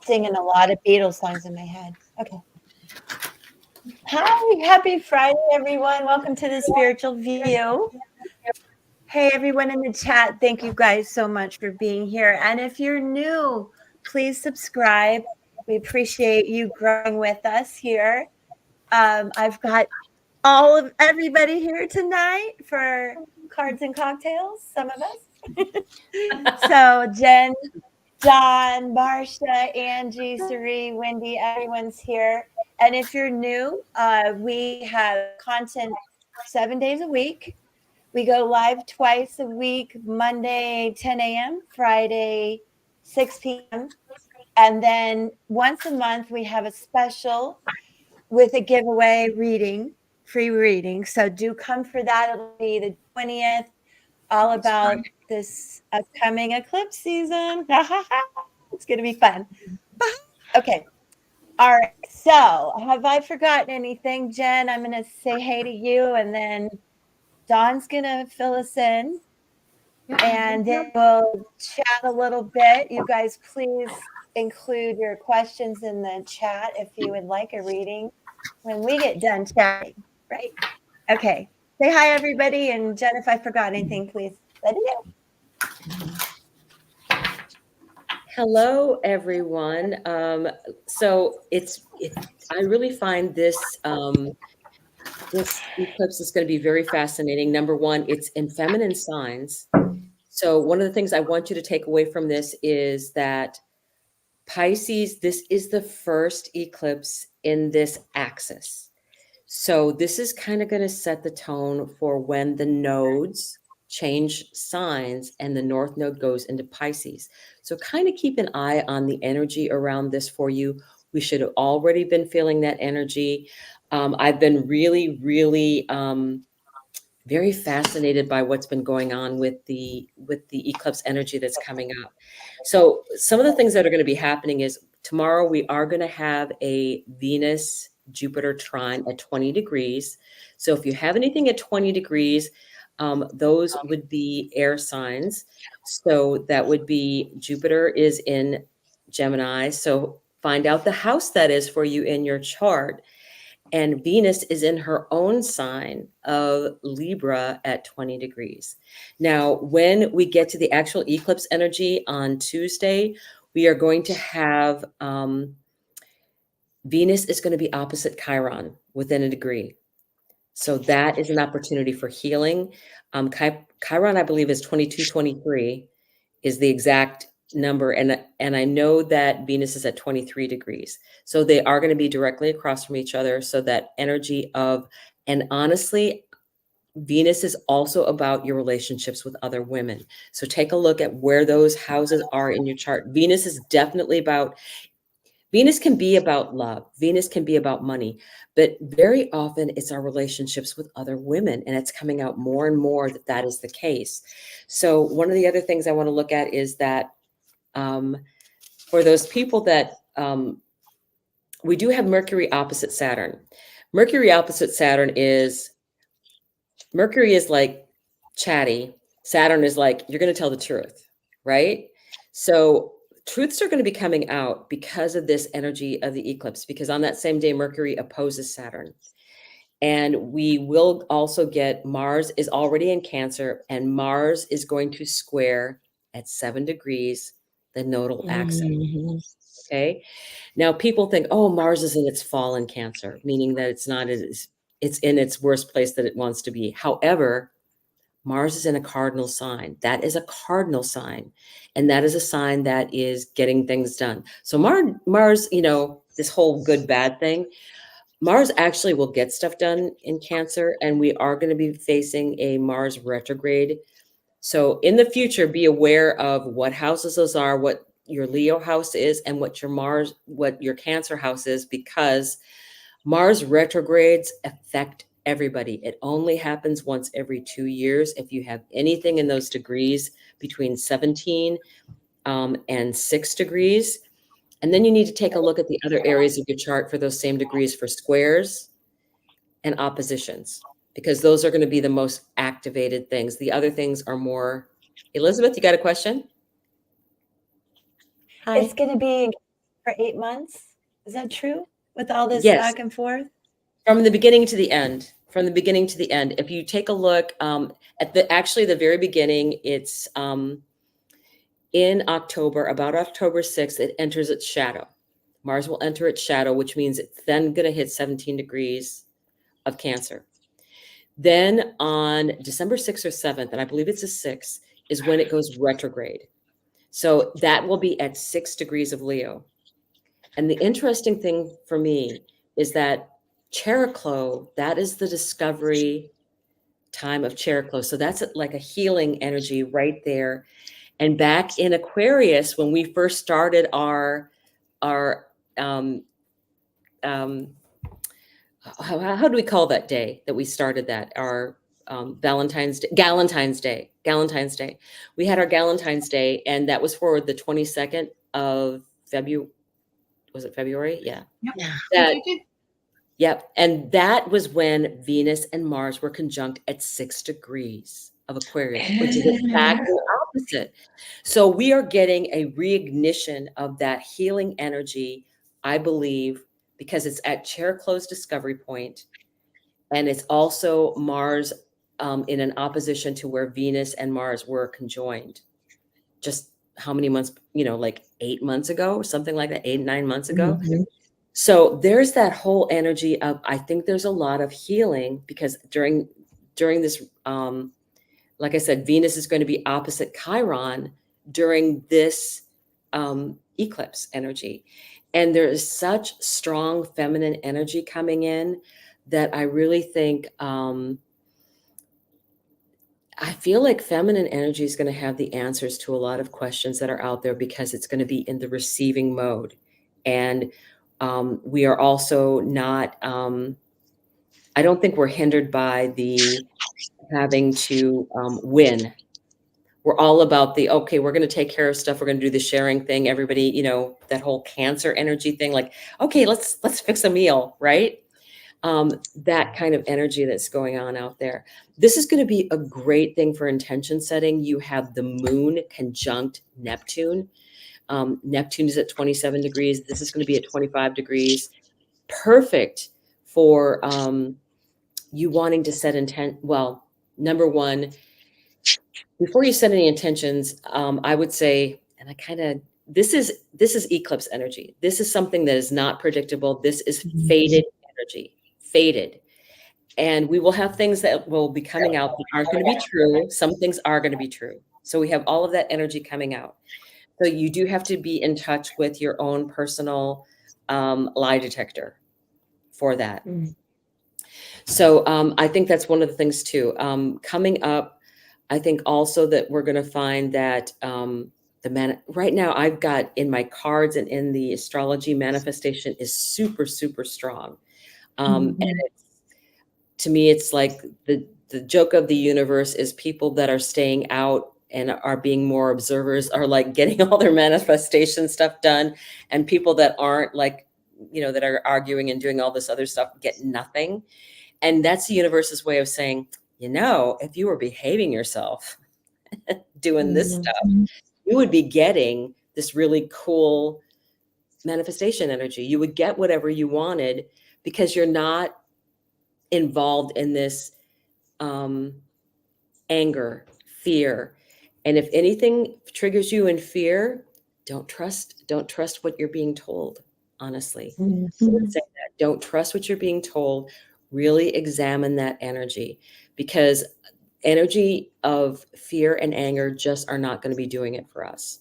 singing a lot of Beatles songs in my head. Okay. Hi, happy Friday, everyone. Welcome to the Spiritual View. Hey, everyone in the chat. Thank you guys so much for being here. And if you're new, please subscribe. We appreciate you growing with us here. I've got all of everybody here tonight for cards and cocktails, some of us. So Jen, Don, Marsha, Angie, Sari, Wendy, everyone's here. And if you're new, we have content 7 days a week. We go live twice a week, Monday, 10 a.m., Friday, 6 p.m. And then once a month, we have a special with a giveaway reading, free reading. So do come for that. It'll be the 20th, all about this upcoming eclipse season. It's going to be fun. Okay. All right. So have I forgotten anything, Jen? I'm going to say hey to you, and then Dawn's going to fill us in. And then we'll chat a little bit. You guys, please include your questions in the chat if you would like a reading when we get done chatting, right? Okay. Say hi, everybody. And Jen, if I forgot anything, please let me know. Hello, everyone. So I really find this eclipse is going to be very fascinating. Number one, it's in feminine signs. So one of the things I want you to take away from this is that Pisces, this is the first eclipse in this axis. So this is kind of going to set the tone for when the nodes change signs and the North Node goes into Pisces. So kind of keep an eye on the energy around this for you. We should have already been feeling that energy. I've been really, really very fascinated by what's been going on with the eclipse energy that's coming up. So some of the things that are going to be happening is tomorrow we are going to have a Venus Jupiter trine at 20 degrees. So if you have anything at 20 degrees, those would be air signs. So that would be Jupiter is in Gemini. So find out the house that is for you in your chart. And Venus is in her own sign of Libra at 20 degrees. Now, when we get to the actual eclipse energy on Tuesday, we are going to have Venus is going to be opposite Chiron within a degree. So that is an opportunity for healing. Chiron, I believe, is 2223 is the exact number. And I know that Venus is at 23 degrees. So they are going to be directly across from each other. So that energy of, and honestly, Venus is also about your relationships with other women. So take a look at where those houses are in your chart. Venus is definitely about, Venus can be about love. Venus can be about money, but very often it's our relationships with other women. And it's coming out more and more that that is the case. So one of the other things I want to look at is that for those people that we do have Mercury opposite Saturn. Mercury opposite Saturn is, Mercury is like chatty. Saturn is like, you're going to tell the truth, right? So truths are going to be coming out because of this energy of the eclipse, because on that same day, Mercury opposes Saturn. And we will also get Mars is already in Cancer, and Mars is going to square at 7 degrees the nodal axis. Okay. Now people think, oh, Mars is in its fall in Cancer, meaning that it's not as, it's in its worst place that it wants to be. However, Mars is in a cardinal sign. That is a cardinal sign. And that is a sign that is getting things done. So Mars, you know, this whole good, bad thing, Mars actually will get stuff done in Cancer. And we are going to be facing a Mars retrograde. So in the future, be aware of what houses those are, what your Leo house is, and what your Cancer house is, because Mars retrogrades affect everybody. It only happens once every 2 years. If you have anything in those degrees between 17 and 6 degrees, and then you need to take a look at the other areas of your chart for those same degrees for squares and oppositions, because those are going to be the most activated things. The other things are more. Elizabeth, you got a question? Hi. It's going to be for 8 months. Is that true? With all this Yes, back and forth? from the beginning to the end. From the beginning to the end. If you take a look at the very beginning, it's in October, about October 6th, it enters its shadow. Mars will enter its shadow, which means it's then going to hit 17 degrees of Cancer. Then on December 6th or 7th, and I believe it's the 6th, is when it goes retrograde. So that will be at 6 degrees of Leo. And the interesting thing for me is that Cheroklo, that is the discovery time of Cheroklo. So that's like a healing energy right there. And back in Aquarius, when we first started our um, how do we call that day that we started that? Our Galentine's Day. We had our Galentine's Day, and that was for the 22nd of February. Was it February? Yeah. Yeah. That, yep. And that was when Venus and Mars were conjunct at 6 degrees of Aquarius, which is exactly opposite. So we are getting a reignition of that healing energy, I believe, because it's at Cheroklo's discovery point, and it's also Mars in an opposition to where Venus and Mars were conjoined. Just how many months, like 8 months ago, or something like that, 8, 9 months ago. Mm-hmm. So there's that whole energy of, I think there's a lot of healing because during this, like I said, Venus is going to be opposite Chiron during this eclipse energy. And there is such strong feminine energy coming in that I really think, I feel like feminine energy is going to have the answers to a lot of questions that are out there because it's going to be in the receiving mode. And we are also not, I don't think we're hindered by the having to win. We're all about the, okay, we're going to take care of stuff. We're going to do the sharing thing. Everybody, that whole Cancer energy thing, like, okay, let's fix a meal, right? That kind of energy that's going on out there. This is going to be a great thing for intention setting. You have the moon conjunct Neptune. Neptune is at 27 degrees. This is going to be at 25 degrees. Perfect for you wanting to set intent. Well, number one, before you set any intentions, I would say, and this is eclipse energy. This is something that is not predictable. This is faded energy, faded. And we will have things that will be coming out that aren't going to be true. Some things are going to be true. So we have all of that energy coming out. So you do have to be in touch with your own personal lie detector for that. So I think that's one of the things too. Coming up, I think also that we're going to find that right now I've got in my cards and in the astrology, manifestation is super, super strong. And to me, it's like the joke of the universe is people that are staying out and are being more observers are like getting all their manifestation stuff done. And people that aren't, like, that are arguing and doing all this other stuff get nothing. And that's the universe's way of saying, if you were behaving yourself doing this stuff, you would be getting this really cool manifestation energy. You would get whatever you wanted because you're not involved in this anger, fear. And if anything triggers you in fear, don't trust what you're being told, honestly. Don't trust what you're being told. Really examine that energy, because energy of fear and anger just are not going to be doing it for us.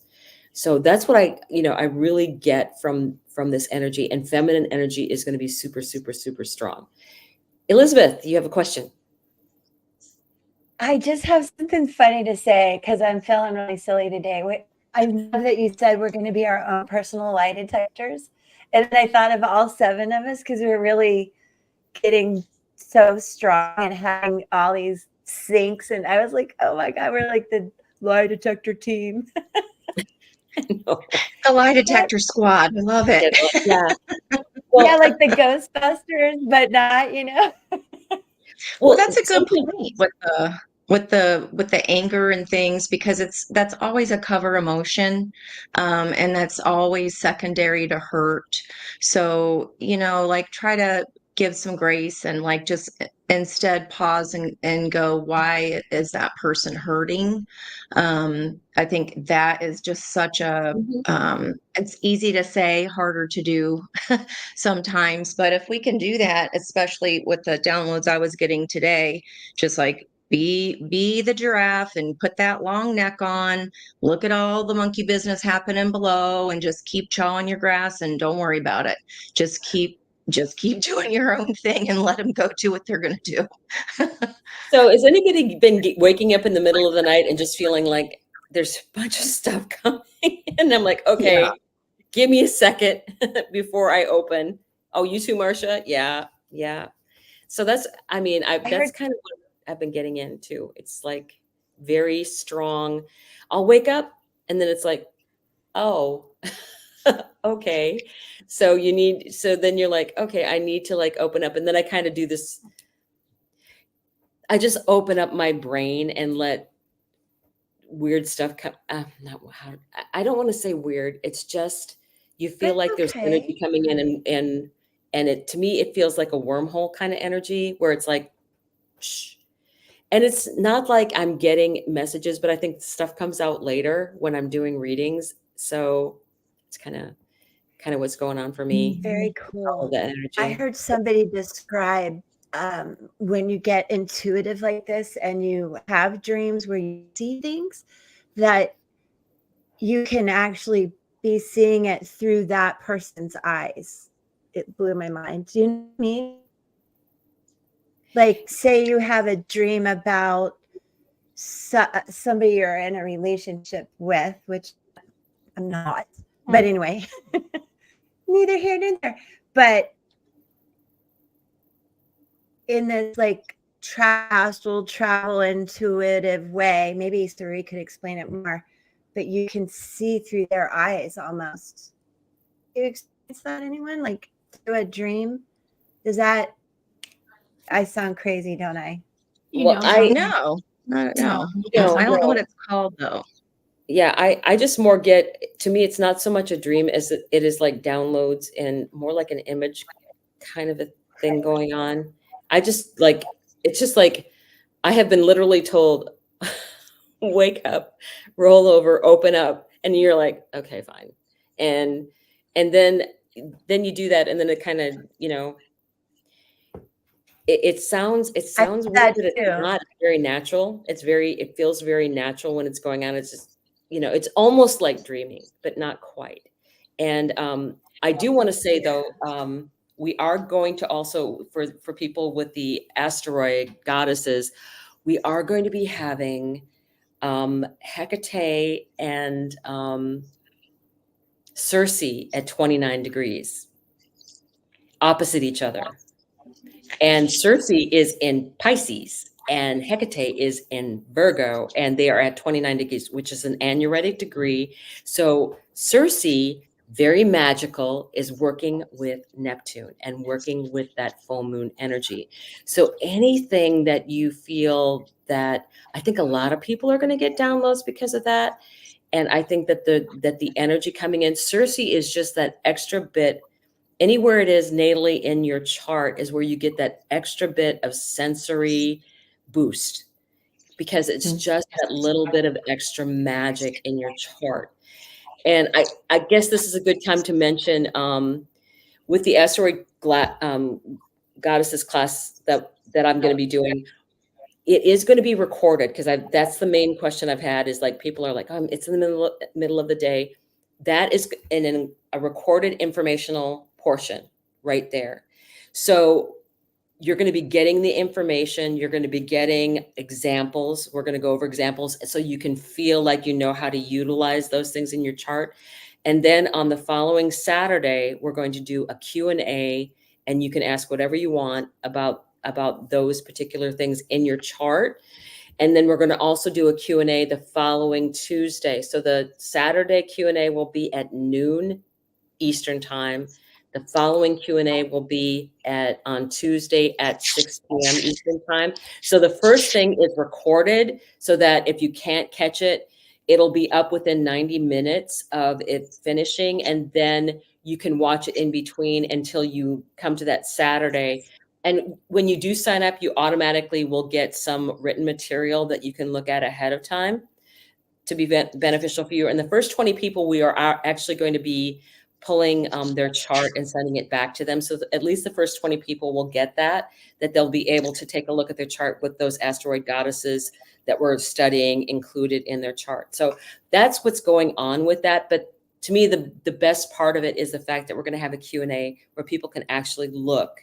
So that's what I really get from this energy, and feminine energy is going to be super, super, super strong. Elizabeth, you have a question? I just have something funny to say because I'm feeling really silly today. I love that you said we're going to be our own personal lie detectors. And I thought of all 7 of us because we're really getting so strong and having all these syncs. And I was like, oh my God, we're like the lie detector team. The lie detector squad. I love it. Yeah. Well, yeah, like the Ghostbusters, but not, Well, that's a good point with the with the anger and things, because that's always a cover emotion, and that's always secondary to hurt. So, like, try to give some grace and, like, just instead pause and go, why is that person hurting? I think that is just such a Mhm. it's easy to say, harder to do sometimes. But if we can do that, especially with the downloads I was getting today, just like be the giraffe and put that long neck on, look at all the monkey business happening below, and just keep chawing your grass and don't worry about it. Just keep doing your own thing and let them go do what they're going to do. So has anybody been waking up in the middle of the night and just feeling like there's a bunch of stuff coming? And I'm like, Yeah. okay, give me a second before I open. Oh, you too, Marsha? Yeah, yeah. So that's, I mean, I that's heard kind of what I've been getting into. It's like very strong. I'll wake up and then it's like, oh, okay. So then you're like, okay, I need to like open up. And then I kind of do this. I just open up my brain and let weird stuff come. Not how, I don't want to say weird. It's just, you feel it's like there's energy okay. coming in and it, to me, it feels like a wormhole kind of energy where it's like, shh. And it's not like I'm getting messages, but I think stuff comes out later when I'm doing readings. So it's kind of what's going on for me. Very All of cool. that I energy. heard somebody describe when you get intuitive like this and you have dreams where you see things, that you can actually be seeing it through that person's eyes. It blew my mind. Do you know what I mean? Like, say you have a dream about somebody you're in a relationship with, which I'm not. But anyway, neither here nor there. But in this like astral travel intuitive way, maybe Suri could explain it more, but you can see through their eyes almost. Do you experience that, anyone? Like through a dream? Does that, I sound crazy, don't I? Well, No, no, no. I no, don't know what it's called though. yeah, I just more get, to me, it's not so much a dream as it is like downloads and more like an image kind of a thing going on. I just like, it's just like, I have been literally told, wake up, roll over, open up, and you're like, okay, fine. And and then you do that, and then it kind of, it I sounds did weird, that but it's too. not. It's very natural. It feels very natural when it's going on. It's just, it's almost like dreaming, but not quite. And I do want to say though, we are going to also, for people with the asteroid goddesses, we are going to be having Hecate and Circe at 29 degrees opposite each other. And Circe is in Pisces and Hecate is in Virgo, and they are at 29 degrees, which is an anuretic degree. So Circe, very magical, is working with Neptune and working with that full moon energy. So anything that you feel that, I think a lot of people are going to get downloads because of that. And I think that the energy coming in, Circe is just that extra bit. Anywhere it is natally in your chart is where you get that extra bit of sensory boost, because it's just that little bit of extra magic in your chart. And I guess this is a good time to mention, with the asteroid goddesses class that I'm going to be doing, it is going to be recorded, because that's the main question I've had, is like, people are like, it's in the middle of the day. That is in a recorded informational portion right there. So you're going to be getting the information. You're going to be getting examples. We're going to go over examples so you can feel like you know how to utilize those things in your chart. And then on the following Saturday, we're going to do a Q&A, and you can ask whatever you want about those particular things in your chart. And then we're going to also do a Q&A the following Tuesday. So the Saturday Q&A will be at noon Eastern time. The following Q&A will be on Tuesday at 6 p.m. Eastern time. So the first thing is recorded so that if you can't catch it, it'll be up within 90 minutes of it finishing. And then you can watch it in between until you come to that Saturday. And when you do sign up, you automatically will get some written material that you can look at ahead of time to be beneficial for you. And the first 20 people, we are actually going to be pulling their chart and sending it back to them. So at least the first 20 people will get that they'll be able to take a look at their chart with those asteroid goddesses that we're studying included in their chart. So that's what's going on with that. But to me, the best part of it is the fact that we're going to have a Q&A where people can actually look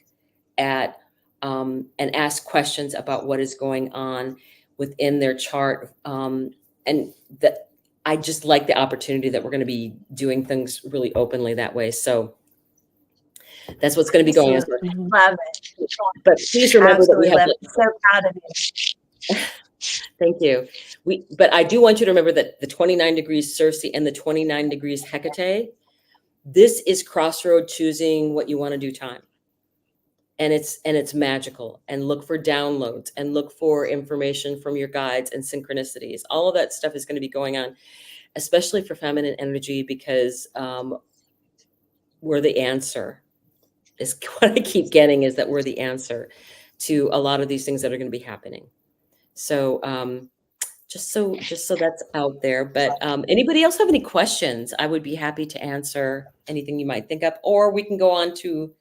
at and ask questions about what is going on within their chart. And that I just like the opportunity that we're going to be doing things really openly that way. So that's what's going to be going on. Love it. But please remember that we have. Love it. So proud of you. Thank you. But I do want you to remember that the 29 degrees Circe and the 29 degrees Hecate, this is crossroad choosing what you want to do time. And it's magical. And look for downloads and look for information from your guides and synchronicities. All of that stuff is going to be going on, especially for feminine energy, because we're the answer. Is what I keep getting, is that we're the answer to a lot of these things that are going to be happening. So just so that's out there. But anybody else have any questions? I would be happy to answer anything you might think of, or we can go on to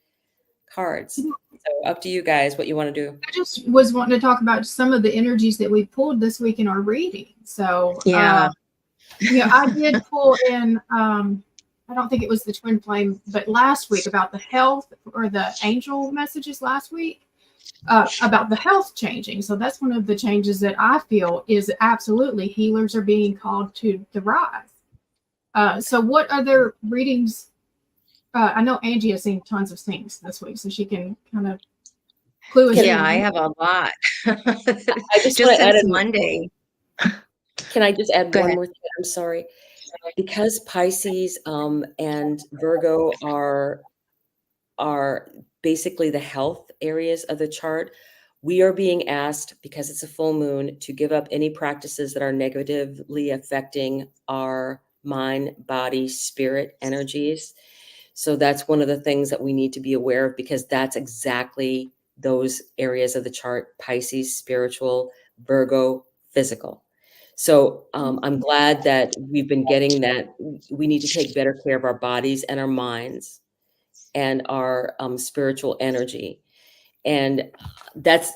cards. So up to you guys, what you want to do. I just was wanting to talk about some of the energies that we pulled this week in our reading. So I did pull in, I don't think it was the twin flame, but last week about the health, or the angel messages last week about the health changing. So that's one of the changes that I feel is absolutely healers are being called to the rise. So what other readings? I know Angie has seen tons of things this week, so she can kind of clue us in. Yeah, I have a lot. I just Just since Monday. Can I just add Go one ahead. more thing? I'm sorry. Because Pisces and Virgo are basically the health areas of the chart, we are being asked, because it's a full moon, to give up any practices that are negatively affecting our mind, body, spirit energies. So that's one of the things that we need to be aware of, because that's exactly those areas of the chart: Pisces, spiritual; Virgo, physical. So I'm glad that we've been getting that. We need to take better care of our bodies and our minds and our spiritual energy. And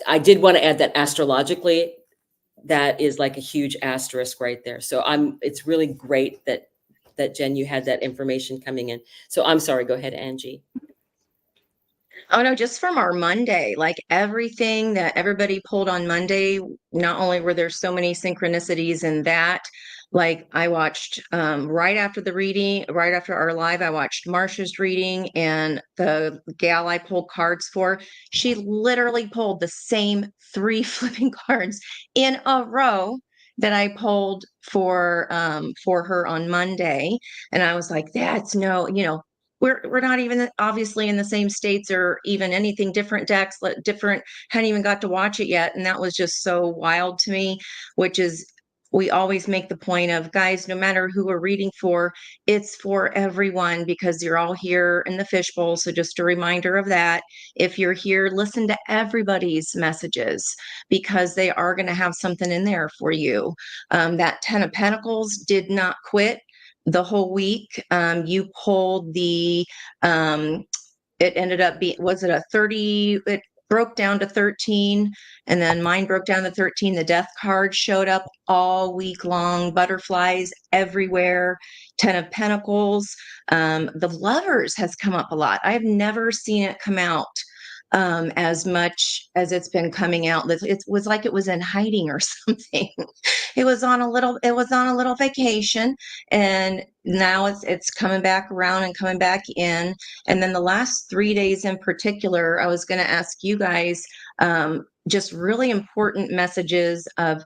I did want to add that astrologically, that is like a huge asterisk right there. So it's really great that Jen, you had that information coming in. So I'm sorry, go ahead, Angie. Oh no, just from our Monday, like everything that everybody pulled on Monday, not only were there so many synchronicities in that, like I watched right after the reading, right after our live, I watched Marsha's reading, and the gal I pulled cards for, she literally pulled the same 3 flipping cards in a row that I pulled for her on Monday. And I was like, that's no, we're not even obviously in the same states or even anything, different decks, different, hadn't even got to watch it yet. And that was just so wild to me, which is, we always make the point of, guys, no matter who we're reading for, it's for everyone, because you're all here in the fishbowl. So just a reminder of that. If you're here, listen to everybody's messages, because they are going to have something in there for you. That 10 of Pentacles did not quit the whole week. You pulled the, it ended up being, was it a 30? It broke down to 13, and then mine broke down to 13. The death card showed up all week long, butterflies everywhere, 10 of Pentacles. The Lovers has come up a lot. I've never seen it come out as much as it's been coming out. It was like it was in hiding or something. It was on a little vacation, and now it's coming back around and coming back in. And then the last 3 days in particular, I was going to ask you guys just really important messages of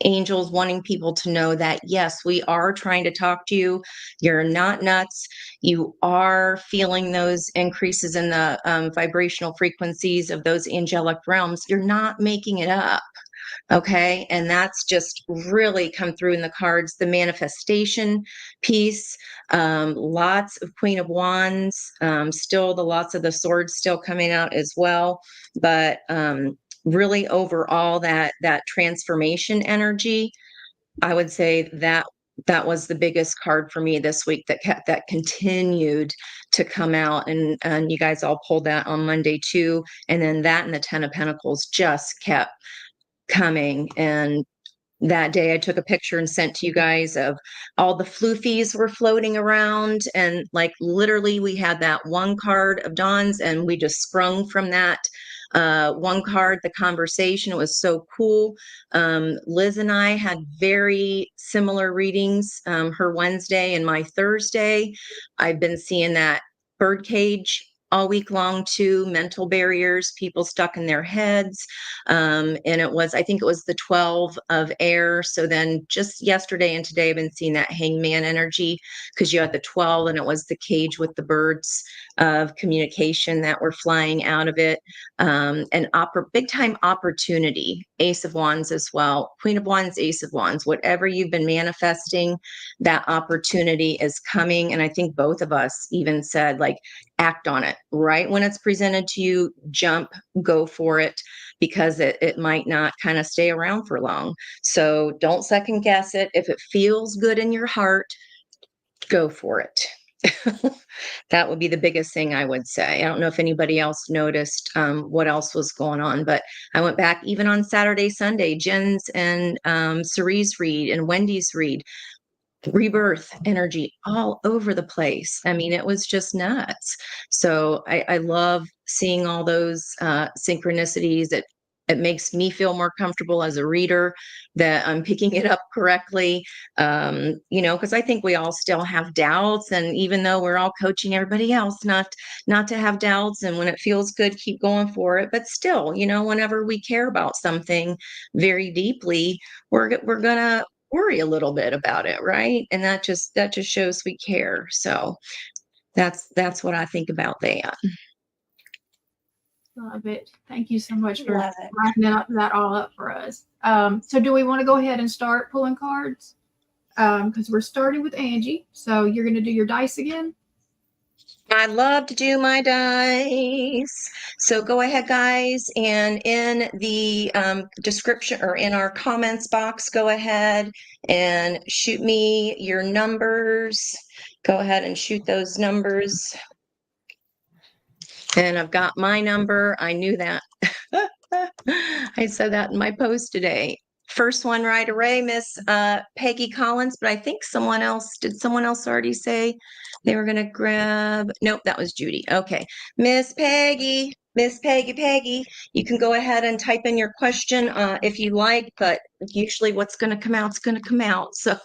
angels wanting people to know that, yes, we are trying to talk to you. You're not nuts. You are feeling those increases in the vibrational frequencies of those angelic realms. You're not making it up. Okay. And that's just really come through in the cards. The manifestation piece, lots of Queen of Wands, still the lots of the swords still coming out as well. But really overall that transformation energy, I would say that was the biggest card for me this week that continued to come out, and you guys all pulled that on Monday too. And then that and the 10 of Pentacles just kept coming. And that day I took a picture and sent to you guys of all the floofies were floating around, and like literally we had that one card of Dawn's and we just sprung from that one card, the conversation. It was so cool. Liz and I had very similar readings, her Wednesday and my Thursday. I've been seeing that birdcage all week long too, mental barriers, people stuck in their heads. And I think it was the 12 of air. So then just yesterday and today, I've been seeing that hangman energy, because you had the 12 and it was the cage with the birds of communication that were flying out of it. And big time opportunity, Ace of Wands as well, Queen of Wands, Ace of Wands, whatever you've been manifesting, that opportunity is coming. And I think both of us even said, like, act on it right when it's presented to you, jump, go for it, because it might not kind of stay around for long. So don't second guess it. If it feels good in your heart, go for it. That would be the biggest thing I would say. I don't know if anybody else noticed what else was going on, but I went back even on Saturday, Sunday, Jen's and Cerie's read and Wendy's read. Rebirth energy all over the place. I mean, it was just nuts. So I love seeing all those synchronicities. It makes me feel more comfortable as a reader that I'm picking it up correctly. Because I think we all still have doubts, and even though we're all coaching everybody else not to have doubts, and when it feels good, keep going for it. But still, whenever we care about something very deeply, we're gonna worry a little bit about it, right? And that just shows we care. So that's what I think about that. Love it. Thank you so much for wrapping that all up for us. So do we want to go ahead and start pulling cards? Because we're starting with Angie. So you're going to do your dice again? I love to do my dice. So go ahead, guys, and in the description or in our comments box, go ahead and shoot me your numbers. Go ahead and shoot those numbers. And I've got my number. I knew that. I said that in my post today. First one right away, Miss Peggy Collins, but I think did someone else already say they were going to grab? Nope, that was Judy. Okay. Miss Peggy, you can go ahead and type in your question if you like, but usually what's going to come out is going to come out. So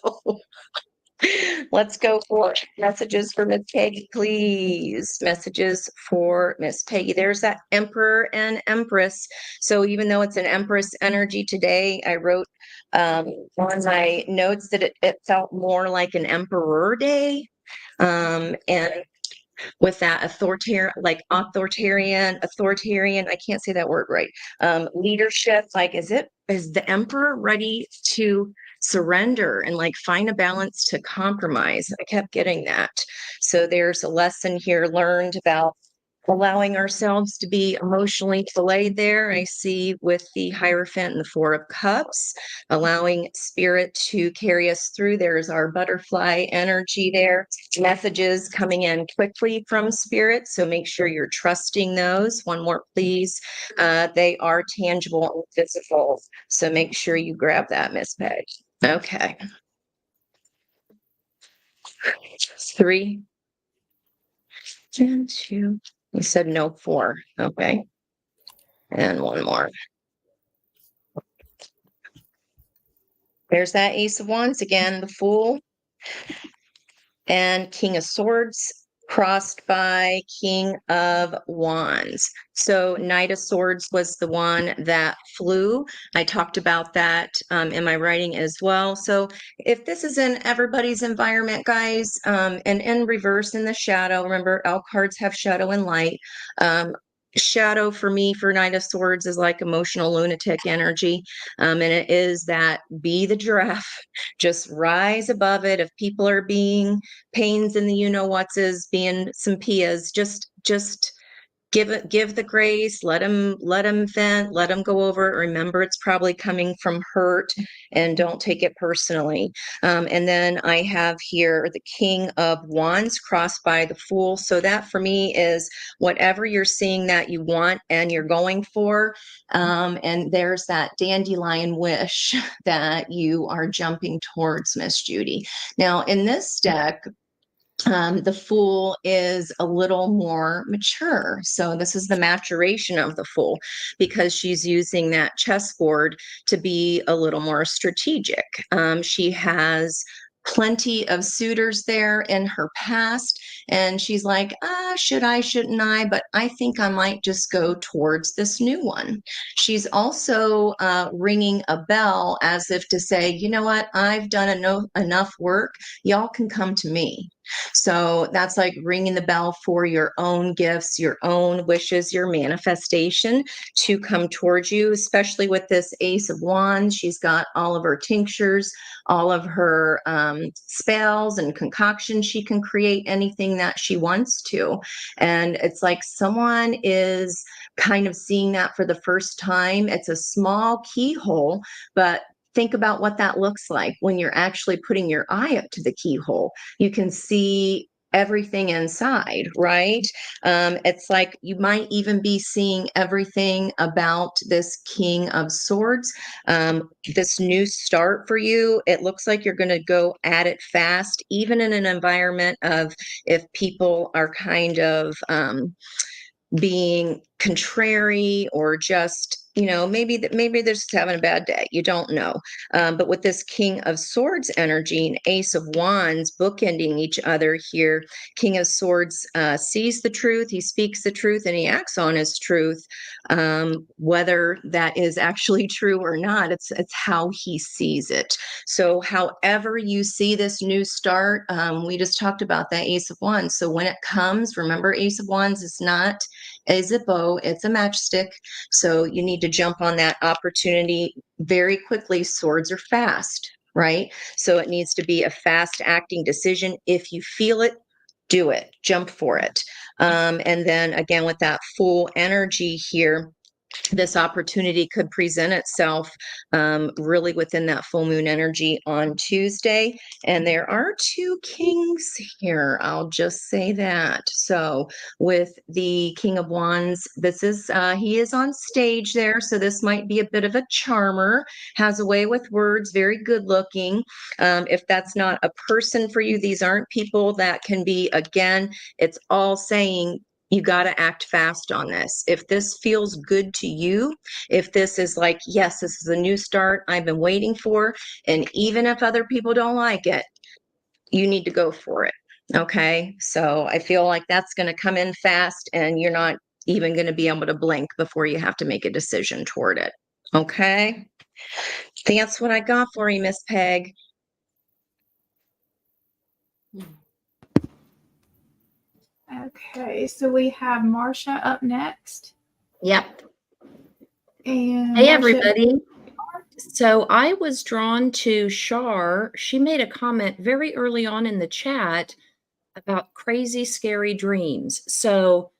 let's go for messages for Miss Peggy, please. Messages for Miss Peggy. There's that Emperor and Empress. So even though it's an Empress energy today, I wrote on my notes that it felt more like an Emperor day. And with that authoritarian, I can't say that word right. Leadership, like, is the emperor ready to surrender and like find a balance to compromise? I kept getting that. So there's a lesson here learned about allowing ourselves to be emotionally delayed there. I see with the Hierophant and the Four of Cups, allowing spirit to carry us through. There's our butterfly energy there. Messages coming in quickly from spirit. So make sure you're trusting those. One more, please. They are tangible and physical. So make sure you grab that, Miss Peg. Okay. 3 and 2. You said no 4. Okay. And one more. There's that Ace of Wands again, the Fool, and King of Swords. crossed by King of Wands. So Knight of Swords was the one that flew. I talked about that in my writing as well. So if this is in everybody's environment, guys, and in reverse in the shadow, remember all cards have shadow and light. Shadow for me for Knight of Swords is like emotional lunatic energy. And it is that be the giraffe, just rise above it. If people are being pains in the you-know-what's is being some pias, just give the grace, let them vent, let them go over it. Remember, it's probably coming from hurt, and don't take it personally. And then I have here the King of Wands crossed by the Fool. So that for me is whatever you're seeing that you want and you're going for. And there's that dandelion wish that you are jumping towards, Miss Judy. Now in this deck, the Fool is a little more mature. So this is the maturation of the Fool, because she's using that chessboard to be a little more strategic. She has plenty of suitors there in her past, and she's like, shouldn't I? But I think I might just go towards this new one. She's also ringing a bell as if to say, you know what? I've done enough work. Y'all can come to me. So that's like ringing the bell for your own gifts, your own wishes, your manifestation to come towards you, especially with this Ace of Wands. She's got all of her tinctures, all of her spells and concoctions. She can create anything that she wants to. And it's like someone is kind of seeing that for the first time. It's a small keyhole, but think about what that looks like when you're actually putting your eye up to the keyhole. You can see everything inside, right? It's like you might even be seeing everything about this King of Swords. This new start for you, it looks like you're going to go at it fast, even in an environment of if people are kind of being contrary or just, maybe they're just having a bad day. You don't know. But with this King of Swords energy and Ace of Wands bookending each other here, King of Swords sees the truth, he speaks the truth, and he acts on his truth. Whether that is actually true or not, it's how he sees it. So however you see this new start, we just talked about that Ace of Wands. So when it comes, remember, Ace of Wands is not a Zippo, it's a matchstick. So you need to jump on that opportunity very quickly. Swords are fast, right? So it needs to be a fast acting decision. If you feel it, do it, jump for it. And then again, with that Fool energy here, this opportunity could present itself really within that full moon energy on Tuesday. And there are two kings here. I'll just say that. So with the King of Wands, this is, he is on stage there. So this might be a bit of a charmer, has a way with words, very good looking. If that's not a person for you, these aren't people that can be, again, it's all saying, you got to act fast on this. If this feels good to you, if this is like, yes, this is a new start I've been waiting for, and even if other people don't like it, you need to go for it. Okay. So I feel like that's going to come in fast, and you're not even going to be able to blink before you have to make a decision toward it. Okay. That's what I got for you, Miss Peg. Okay, so we have Marsha up next. Yep. And Hey, Marsha, everybody. So I was drawn to Shar. She made a comment very early on in the chat about crazy, scary dreams. So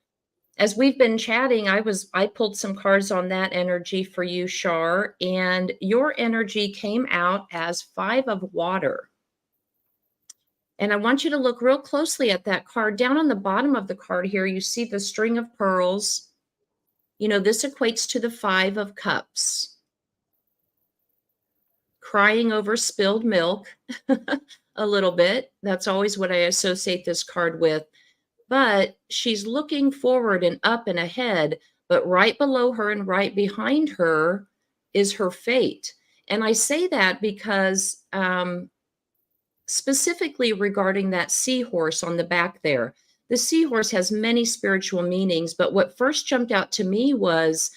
as we've been chatting, I pulled some cards on that energy for you, Shar, and your energy came out as 5 of water. And I want you to look real closely at that card. Down on the bottom of the card here, you see the string of pearls. This equates to the 5 of cups. Crying over spilled milk a little bit. That's always what I associate this card with. But she's looking forward and up and ahead, but right below her and right behind her is her fate. And I say that because specifically regarding that seahorse on the back there, the seahorse has many spiritual meanings, but what first jumped out to me was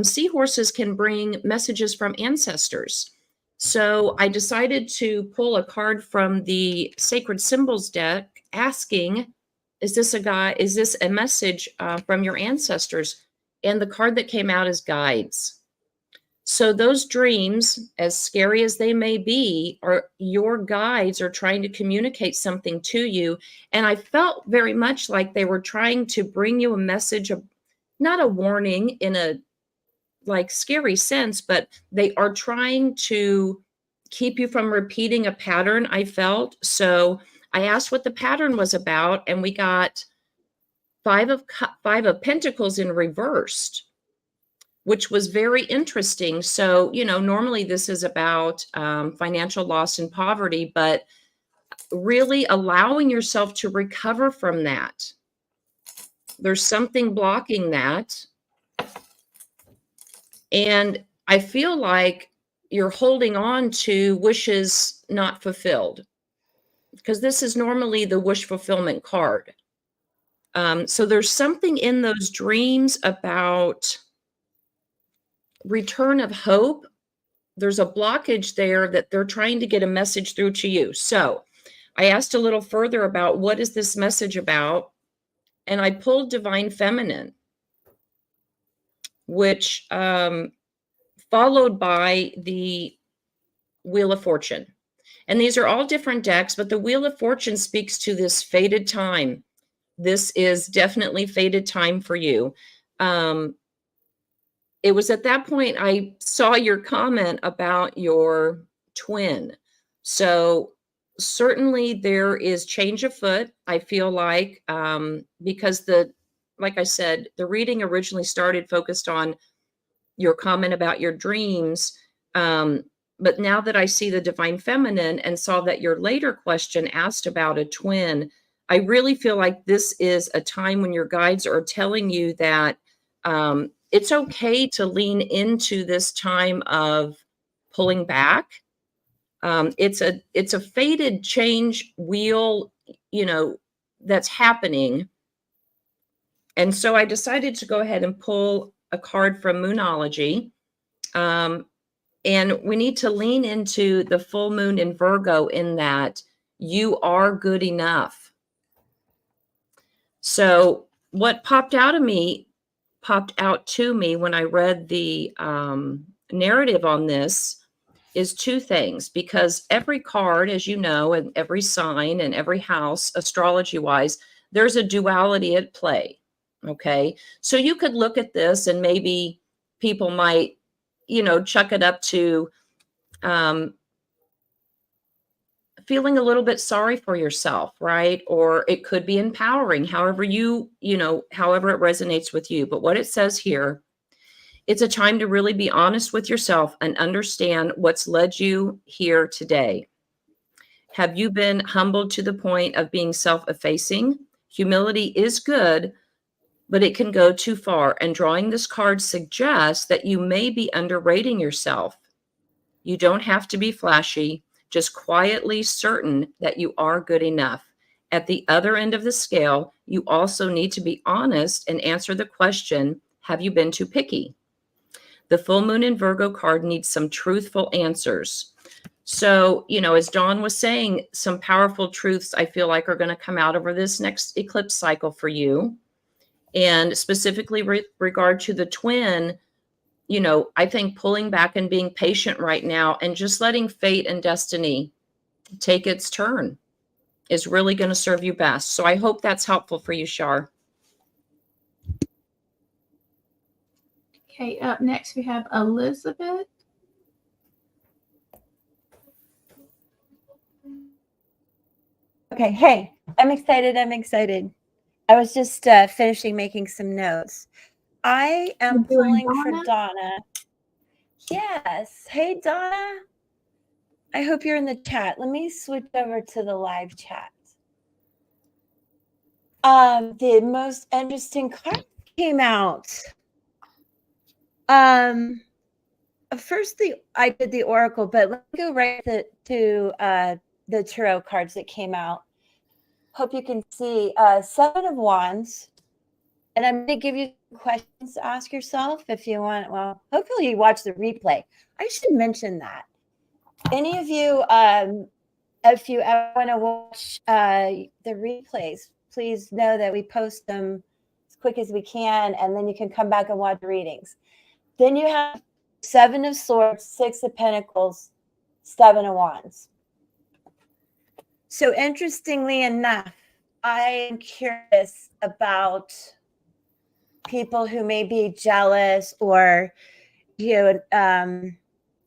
seahorses can bring messages from ancestors. So I decided to pull a card from the Sacred Symbols deck asking, is this a message from your ancestors? And the card that came out is guides. So those dreams, as scary as they may be, are your guides are trying to communicate something to you. And I felt very much like they were trying to bring you a message of, not a warning in a like scary sense, but they are trying to keep you from repeating a pattern, I felt. So I asked what the pattern was about, and we got five of Pentacles in reversed, which was very interesting. So, normally this is about financial loss and poverty, but really allowing yourself to recover from that. There's something blocking that. And I feel like you're holding on to wishes not fulfilled, because this is normally the wish fulfillment card. So there's something in those dreams about return of hope. There's a blockage there that they're trying to get a message through to you. So I asked a little further about what is this message about, and I pulled Divine Feminine, which followed by the Wheel of Fortune. And these are all different decks, but the Wheel of Fortune speaks to this fated time. This is definitely fated time for you. It was at that point I saw your comment about your twin. So certainly there is change afoot, I feel like, because like I said, the reading originally started focused on your comment about your dreams. But now that I see the Divine Feminine and saw that your later question asked about a twin, I really feel like this is a time when your guides are telling you that it's okay to lean into this time of pulling back. It's a fated change wheel, that's happening. And so I decided to go ahead and pull a card from Moonology. And we need to lean into the full moon in Virgo in that you are good enough. So what popped out to me when I read the narrative on this is two things, because every card, as you know, and every sign and every house, astrology wise, there's a duality at play. Okay. So you could look at this and maybe people might, chuck it up to feeling a little bit sorry for yourself, right? Or it could be empowering, however however it resonates with you. But what it says here, it's a time to really be honest with yourself and understand what's led you here today. Have you been humbled to the point of being self-effacing? Humility is good, but it can go too far. And drawing this card suggests that you may be underrating yourself. You don't have to be flashy, just quietly certain that you are good enough. At the other end of the scale, you also need to be honest and answer the question, have you been too picky? The full moon in Virgo card needs some truthful answers. So, as Dawn was saying, some powerful truths I feel like are going to come out over this next eclipse cycle for you. And specifically regard to the twin, I think pulling back and being patient right now and just letting fate and destiny take its turn is really going to serve you best. So I hope that's helpful for you, Shar. Okay, up next we have Elizabeth. Okay, hey, I'm excited. I was just finishing making some notes. I am pulling for Donna. Yes. Hey, Donna. I hope you're in the chat. Let me switch over to the live chat. The most interesting card came out. First, I did the oracle, but let me go right to the tarot cards that came out. hope you can see Seven of Wands. And I'm going to give you questions to ask yourself if you want. Well, hopefully you watch the replay. I should mention that. Any of you, if you ever want to watch the replays, please know that we post them as quick as we can, and then you can come back and watch the readings. Then you have Seven of Swords, Six of Pentacles, Seven of Wands. So interestingly enough, I am curious about people who may be jealous or, you know,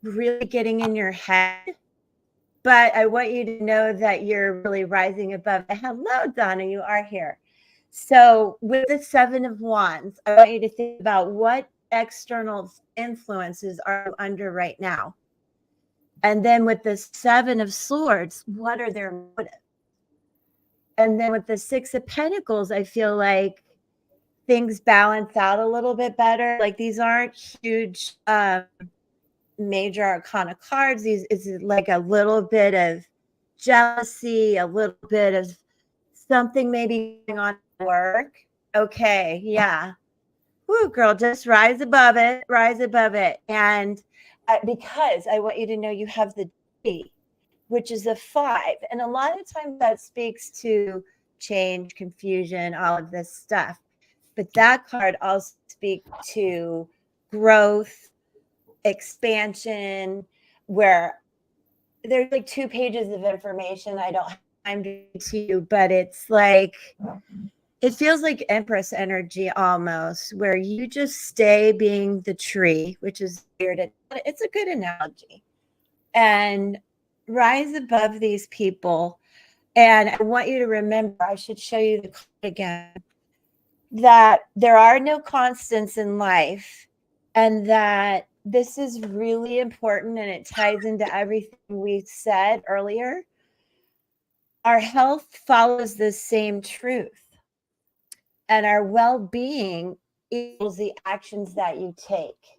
really getting in your head. But I want you to know that you're really rising above it. Hello, Donna, you are here. So with the Seven of Wands, I want you to think about what external influences are you under right now. And then with the Seven of Swords, what are their motives? And then with the Six of Pentacles, I feel like things balance out a little bit better. Like these aren't huge major arcana cards. These is like a little bit of jealousy, a little bit of something maybe going on at work. Okay, yeah. Woo, girl, just rise above it, rise above it. And because I want you to know you have the D, which is a 5. And a lot of times that speaks to change, confusion, all of this stuff. But that card also speaks to growth, expansion, where there's like 2 pages of information. I don't have time to read to you, but it's like, it feels like Empress energy almost, where you just stay being the tree, which is weird. It's a good analogy. And rise above these people. And I want you to remember, I should show you the card again, that there are no constants in life, and that this is really important, and it ties into everything we said earlier. Our health follows the same truth, and our well-being equals the actions that you take,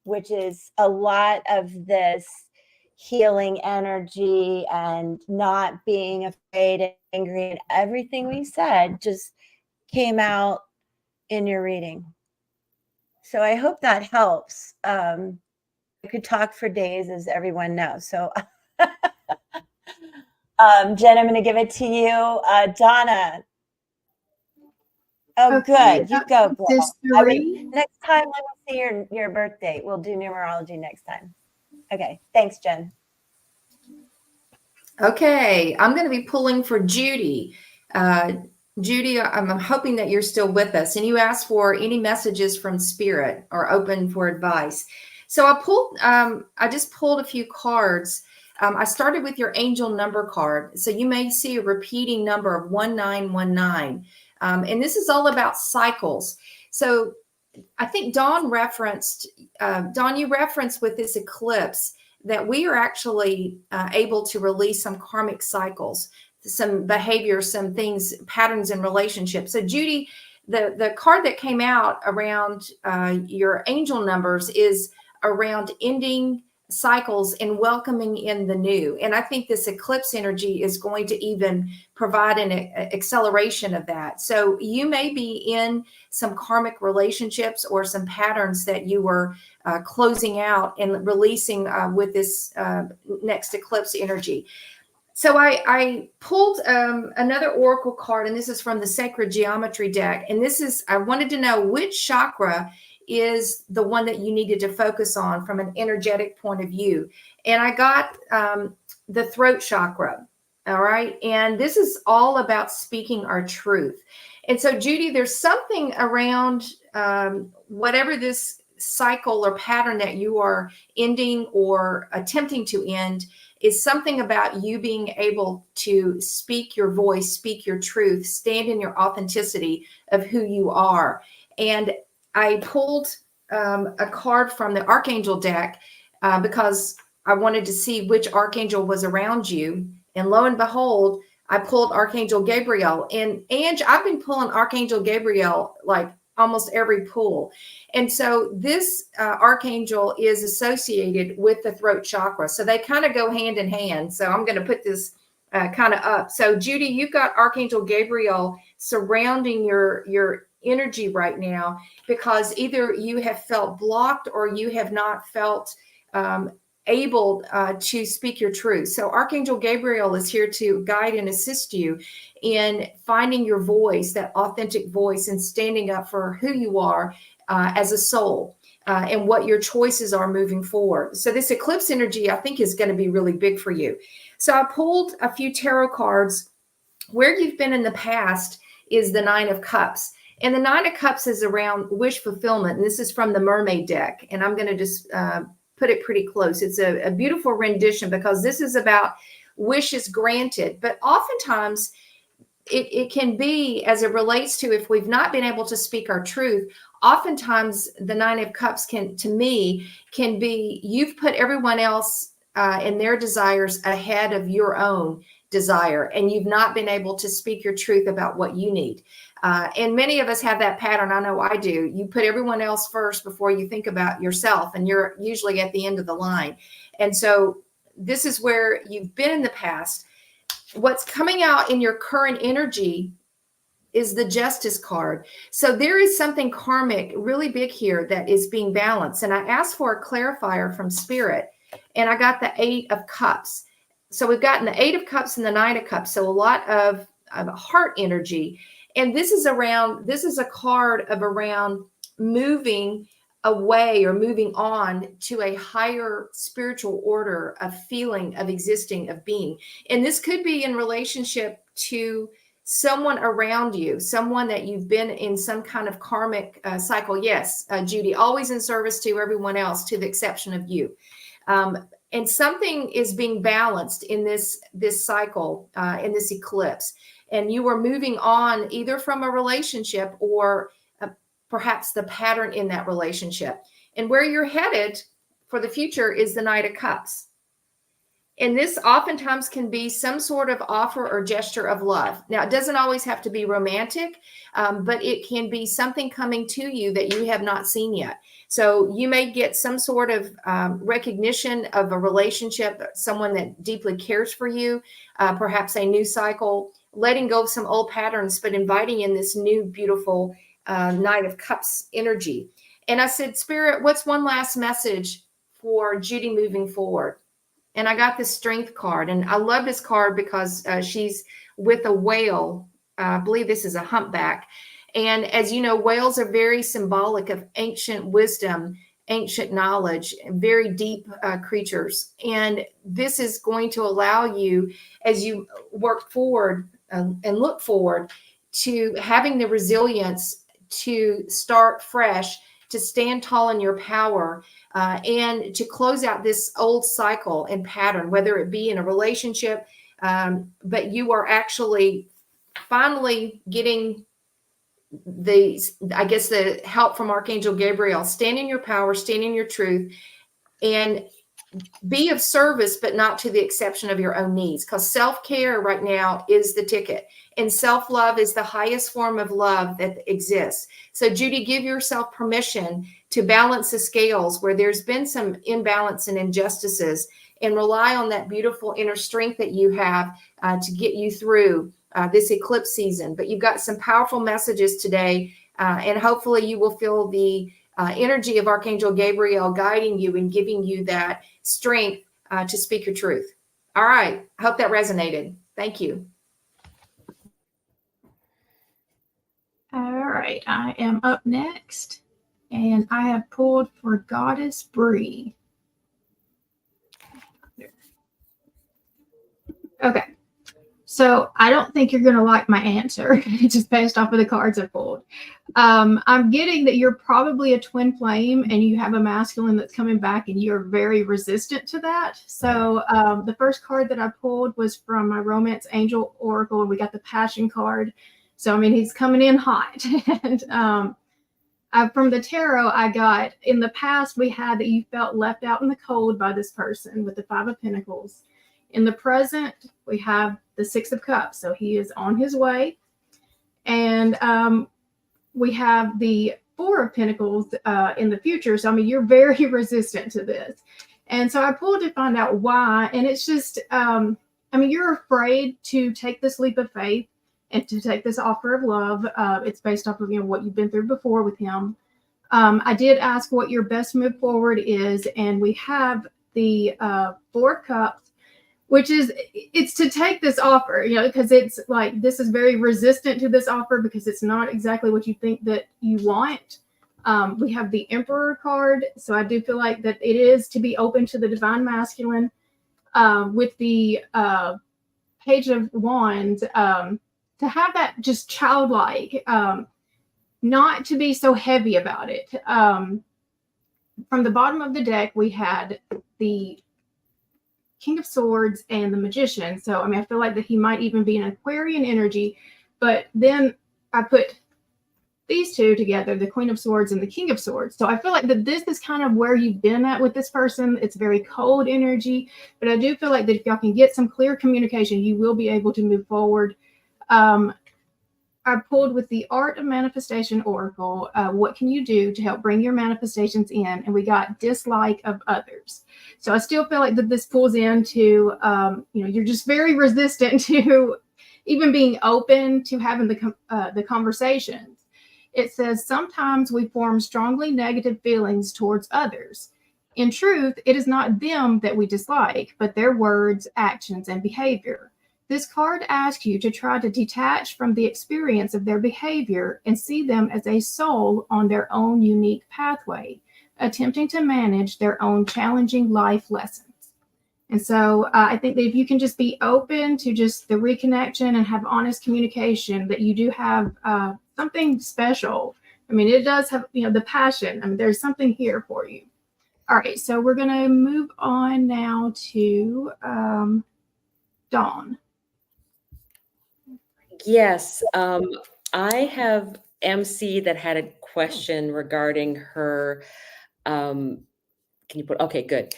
which is a lot of this healing energy and not being afraid and angry, and everything we said just came out in your reading. So I hope that helps. I could talk for days, as everyone knows. So Jen, I'm going to give it to you. Donna. Oh, okay, good. You go, girl. Next time, let me see your birth date. We'll do numerology next time. Okay. Thanks, Jen. Okay. I'm going to be pulling for Judy. Judy, I'm hoping that you're still with us, and you asked for any messages from Spirit or open for advice. So I just pulled a few cards. I started with your angel number card. So you may see a repeating number of 1919. And this is all about cycles. So I think Dawn, you referenced with this eclipse that we are actually able to release some karmic cycles, some behavior, some things, patterns in relationships. So Judy, the card that came out around your angel numbers is around ending cycles and welcoming in the new. And I think this eclipse energy is going to even provide an acceleration of that. So you may be in some karmic relationships or some patterns that you were closing out and releasing with this next eclipse energy. So I pulled another oracle card, and this is from the Sacred Geometry deck. And I wanted to know which chakra is the one that you needed to focus on from an energetic point of view. And I got the throat chakra. All right. And this is all about speaking our truth. And so, Judy, there's something around whatever this cycle or pattern that you are ending or attempting to end, is something about you being able to speak your voice, speak your truth, stand in your authenticity of who you are. And I pulled a card from the Archangel deck because I wanted to see which Archangel was around you. And lo and behold, I pulled Archangel Gabriel. And Ange, I've been pulling Archangel Gabriel like almost every pull. And so this Archangel is associated with the throat chakra. So they kind of go hand in hand. So I'm going to put this kind of up. So Judy, you've got Archangel Gabriel surrounding your energy right now, because either you have felt blocked or you have not felt able to speak your truth. So Archangel Gabriel is here to guide and assist you in finding your voice, that authentic voice, and standing up for who you are as a soul. And what your choices are moving forward. So this eclipse energy, I think, is going to be really big for you. So I pulled a few tarot cards. Where you've been in the past is the Nine of Cups. And the Nine of Cups is around wish fulfillment. And this is from the Mermaid deck. And I'm going to just put it pretty close. It's a beautiful rendition, because this is about wishes granted. But oftentimes, it can be, as it relates to, if we've not been able to speak our truth, oftentimes the Nine of Cups can be, you've put everyone else and their desires ahead of your own desire, and you've not been able to speak your truth about what you need. And many of us have that pattern. I know I do. You put everyone else first before you think about yourself, and you're usually at the end of the line. And so this is where you've been in the past. What's coming out in your current energy is the Justice card. So there is something karmic really big here that is being balanced. And I asked for a clarifier from Spirit, and I got the Eight of Cups. So we've gotten the Eight of Cups and the Nine of Cups. So a lot of heart energy. And this is a card of around moving away or moving on to a higher spiritual order of feeling, of existing, of being. And this could be in relationship to someone around you, someone that you've been in some kind of karmic cycle. Yes, Judy, always in service to everyone else, to the exception of you. And something is being balanced in this cycle, in this eclipse. And you are moving on either from a relationship or perhaps the pattern in that relationship. And where you're headed for the future is the Knight of Cups. And this oftentimes can be some sort of offer or gesture of love. Now, it doesn't always have to be romantic, but it can be something coming to you that you have not seen yet. So you may get some sort of recognition of a relationship, someone that deeply cares for you, perhaps a new cycle, letting go of some old patterns, but inviting in this new, beautiful Knight of Cups energy. And I said, Spirit, what's one last message for Judy moving forward? And I got this Strength card. And I love this card because she's with a whale. I believe this is a humpback. And as you know, whales are very symbolic of ancient wisdom, ancient knowledge, very deep creatures. And this is going to allow you, as you work forward and look forward, to having the resilience to start fresh, to stand tall in your power, and to close out this old cycle and pattern, whether it be in a relationship, but you are actually finally getting the help from Archangel Gabriel. Stand in your power, stand in your truth, and be of service, but not to the exception of your own needs, because self-care right now is the ticket, and self-love is the highest form of love that exists. So Judy, give yourself permission to balance the scales where there's been some imbalance and injustices, and rely on that beautiful inner strength that you have to get you through this eclipse season. But you've got some powerful messages today, and hopefully you will feel the energy of Archangel Gabriel guiding you and giving you that strength to speak your truth. All right. I hope that resonated. Thank you. All right. I am up next, and I have pulled for Goddess Bree. Okay. So I don't think you're going to like my answer, just based off of the cards I pulled. I'm getting that you're probably a twin flame, and you have a masculine that's coming back, and you're very resistant to that. So the first card that I pulled was from my Romance Angel Oracle, and we got the Passion card. So, I mean, he's coming in hot. And from the tarot, I got, in the past, we had that you felt left out in the cold by this person with the Five of Pentacles. In the present, we have the Six of Cups. So he is on his way. And we have the Four of Pentacles in the future. So, I mean, you're very resistant to this. And so I pulled to find out why. And it's just, I mean, you're afraid to take this leap of faith and to take this offer of love. It's based off of, what you've been through before with him. I did ask what your best move forward is, and we have the 4 of Cups, which is, it's to take this offer, because it's like, this is very resistant to this offer because it's not exactly what you think that you want. We have the Emperor card, so I do feel like that it is to be open to the divine masculine. With the Page of Wands, to have that just childlike, not to be so heavy about it. From the bottom of the deck, we had the King of Swords and the Magician. So, I mean, I feel like that he might even be an Aquarian energy, but then I put these two together, the Queen of Swords and the King of Swords. So I feel like that this is kind of where you've been at with this person. It's very cold energy, but I do feel like that if y'all can get some clear communication, you will be able to move forward. I pulled with the Art of Manifestation Oracle. What can you do to help bring your manifestations in? And we got dislike of others. So I still feel like that this pulls into, you're just very resistant to even being open to having the conversations. It says, sometimes we form strongly negative feelings towards others. In truth, it is not them that we dislike, but their words, actions, and behavior. This card asks you to try to detach from the experience of their behavior and see them as a soul on their own unique pathway, attempting to manage their own challenging life lessons. And so I think that if you can just be open to just the reconnection and have honest communication, that you do have something special. I mean, it does have, the passion. I mean, there's something here for you. All right, so we're going to move on now to Dawn. Yes, I have MC that had a question regarding her. Can you put, okay, good.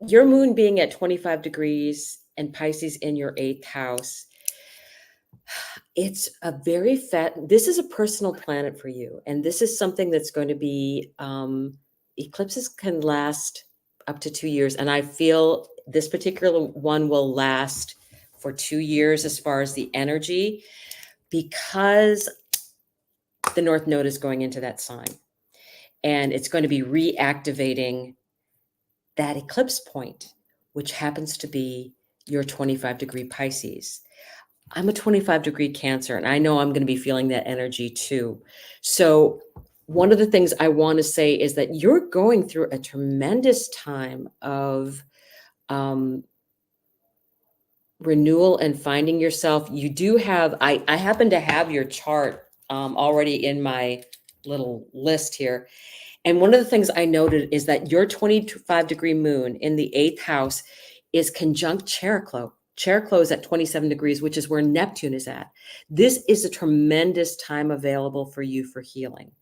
Your moon being at 25 degrees and Pisces in your 8th house. It's a very this is a personal planet for you. And this is something that's going to be, eclipses can last up to 2 years. And I feel this particular one will last for 2 years as far as the energy, because the North Node is going into that sign. And it's going to be reactivating that eclipse point, which happens to be your 25-degree Pisces. I'm a 25-degree Cancer, and I know I'm going to be feeling that energy too. So one of the things I want to say is that you're going through a tremendous time of renewal and finding yourself. You do have, I happen to have your chart already in my little list here. And one of the things I noted is that your 25-degree moon in the 8th house is conjunct Chariklo. Chariklo is at 27 degrees, which is where Neptune is at. This is a tremendous time available for you for healing.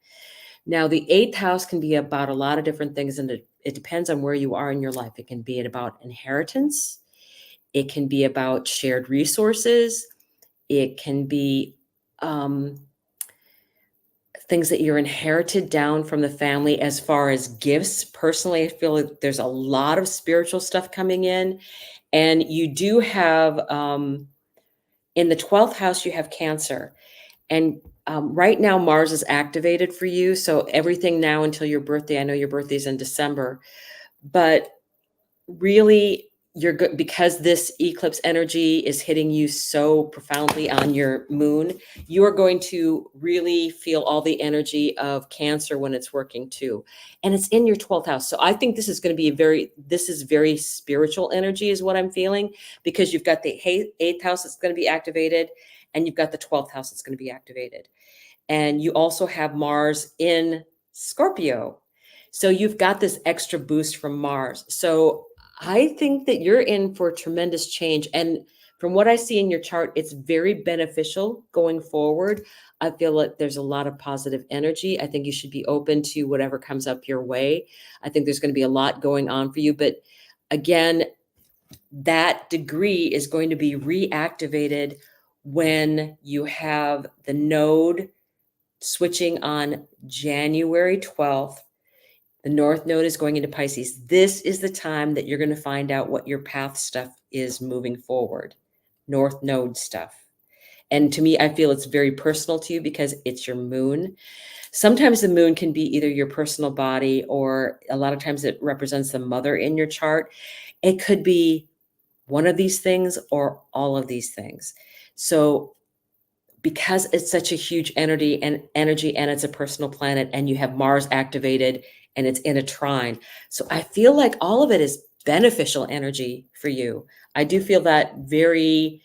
Now, the 8th house can be about a lot of different things, and it depends on where you are in your life. It can be about inheritance. It can be about shared resources. It can be things that you're inherited down from the family as far as gifts. Personally, I feel like there's a lot of spiritual stuff coming in. And you do have, in the 12th house, you have Cancer. And right now, Mars is activated for you. So everything now until your birthday, I know your birthday is in December, but really you're good because this eclipse energy is hitting you so profoundly on your moon. You are going to really feel all the energy of Cancer when it's working too. And it's in your 12th house. So I think this is going to be this is very spiritual energy is what I'm feeling, because you've got the 8th house that's going to be activated and you've got the 12th house that's going to be activated. And you also have Mars in Scorpio. So you've got this extra boost from Mars. So I think that you're in for tremendous change. And from what I see in your chart, it's very beneficial going forward. I feel like there's a lot of positive energy. I think you should be open to whatever comes up your way. I think there's going to be a lot going on for you. But again, that degree is going to be reactivated when you have the node switching on January 12th. The North Node is going into Pisces. This is the time that you're going to find out what your path stuff is moving forward, North Node stuff. And to me, I feel it's very personal to you because it's your moon. Sometimes the moon can be either your personal body, or a lot of times it represents the mother in your chart. It could be one of these things or all of these things. So because it's such a huge energy and it's a personal planet, and you have Mars activated and it's in a trine. So I feel like all of it is beneficial energy for you. I do feel that very,